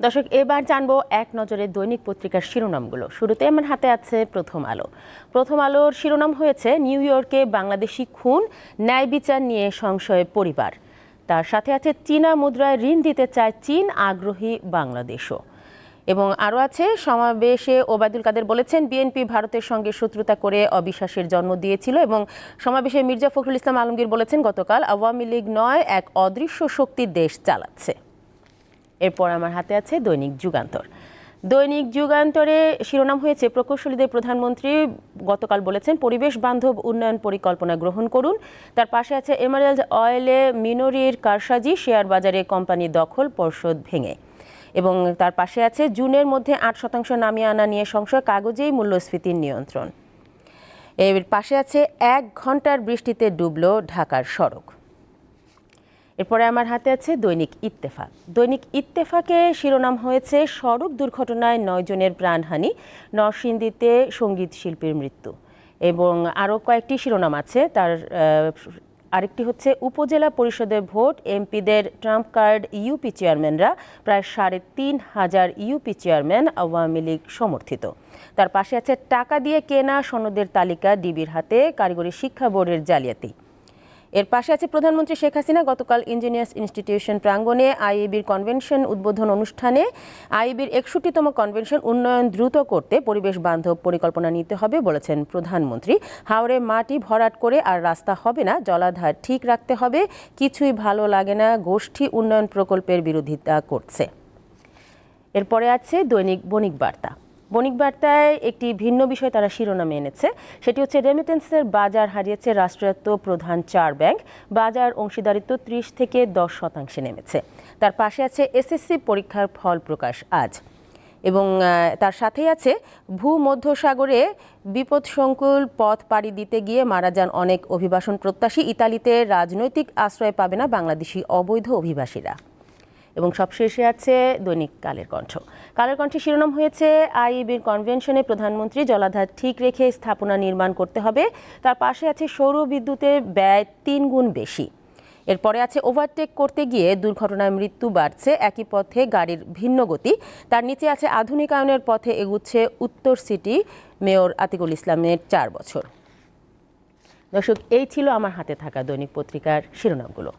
দর্শক, এবার জানবো এক নজরে দৈনিক পত্রিকার শিরোনামগুলো। শুরুতে আমার হাতে আছে প্রথম আলো। প্রথম আলোর শিরোনাম হয়েছে নিউ ইয়র্কে বাংলাদেশি খুন, ন্যায় বিচার নিয়ে সংশয়ে পরিবার। তার সাথে আছে চীনা মুদ্রায় ঋণ দিতে চায় চীন, আগ্রহী বাংলাদেশও। এবং আরও আছে সমাবেশে ওবায়দুল কাদের বলেছেন বিএনপি ভারতের সঙ্গে শত্রুতা করে অবিশ্বাসের জন্ম দিয়েছিল। এবং সমাবেশে মির্জা ফখরুল ইসলাম আলমগীর বলেছেন গতকাল আওয়ামী লীগ নয়, এক অদৃশ্য শক্তি দেশ চালাচ্ছে। এরপর আমার হাতে আছে দৈনিক যুগান্তর। দৈনিক যুগান্তরে শিরোনাম হয়েছে প্রকৌশলীদের প্রধানমন্ত্রী গতকাল বলেছেন পরিবেশ বান্ধব উন্নয়ন পরিকল্পনা গ্রহণ করুন। তার পাশে আছে এমারেল্ড অয়েলে মিনরির কারসাজি, শেয়ার বাজারে কোম্পানি দখল, পর্ষদ ভেঙে। এবং তার পাশে আছে জুনের মধ্যে 8% নামিয়ে আনা নিয়ে সংশয়, কাগজেই মূল্যস্ফীতির নিয়ন্ত্রণ। এর পাশে আছে 1 ঘন্টার বৃষ্টিতে ডুবল ঢাকার সড়ক। এরপরে আমার হাতে আছে দৈনিক ইত্তেফাক। দৈনিক ইত্তেফাকে শিরোনাম হয়েছে সড়ক দুর্ঘটনায় 9 জনের প্রাণহানি, নরসিংদীতে সঙ্গীত শিল্পীর মৃত্যু। এবং আরও কয়েকটি শিরোনাম আছে। তার আরেকটি হচ্ছে উপজেলা পরিষদের ভোট, এমপিদের ট্রাম্প কার্ড, ইউপি চেয়ারম্যানরা প্রায় 3,500 ইউপি চেয়ারম্যান আওয়ামী লীগ সমর্থিত। তার পাশে আছে টাকা দিয়ে কেনা সনদের তালিকা ডিবির হাতে, কারিগরি শিক্ষা বোর্ডের জালিয়াতি। এর পাশে আছে প্রধানমন্ত্রী শেখ হাসিনা গতকাল ইঞ্জিনিয়ার্স ইনস্টিটিউশন প্রাঙ্গণে আইইবির কনভেনশন উদ্বোধন অনুষ্ঠানে আইইবির 61তম কনভেনশন উন্নয়ন দ্রুত করতে পরিবেশ বান্ধব পরিকল্পনা নিতে হবে বলেছেন প্রধানমন্ত্রী। হাওরে মাটি ভরাট করে আর রাস্তা হবে না, জলাধার ঠিক রাখতে হবে, কিছুই ভালো লাগে না, গোষ্ঠী উন্নয়ন প্রকল্পের বিরোধিতা করছে। এরপরে আছে দৈনিক বণিক বার্তা। বণিক বার্তায় একটি ভিন্ন বিষয় তারা শিরোনামে এনেছে, সেটি হচ্ছে রেমিটেন্সের বাজার হারিয়েছে রাষ্ট্রায়ত্ত প্রধান 4 ব্যাংক, বাজার অংশীদারিত্ব 30 থেকে 10% নেমেছে। তার পাশে আছে এসএসসি পরীক্ষার ফল প্রকাশ আজ। এবং তার সাথেই আছে ভূমধ্যসাগরে বিপদসংকুল পথ পাড়ি দিতে গিয়ে মারা যান অনেক অভিবাসন প্রত্যাশী, ইতালিতে রাজনৈতিক আশ্রয় পাবে না বাংলাদেশি অবৈধ অভিবাসীরা। এবং সবশেষে আছে দৈনিক কালের কণ্ঠ। কালের কণ্ঠে শিরোনাম হয়েছে আইইবির কনভেনশনে প্রধানমন্ত্রী জলাধার ঠিক রেখে স্থাপনা নির্মাণ করতে হবে। তার পাশে আছে সৌর বিদ্যুতের ব্যয় 3 গুণ বেশি। এরপরে আছে ওভারটেক করতে গিয়ে দুর্ঘটনায় মৃত্যু বাড়ছে, একই পথে গাড়ির ভিন্ন গতি। তার নিচে আছে আধুনিকায়নের পথে এগুচ্ছে উত্তর সিটি, মেয়র আতিকুল ইসলামের 4 বছর। দর্শক, এই ছিল আমার হাতে থাকা দৈনিক পত্রিকার শিরোনামগুলো।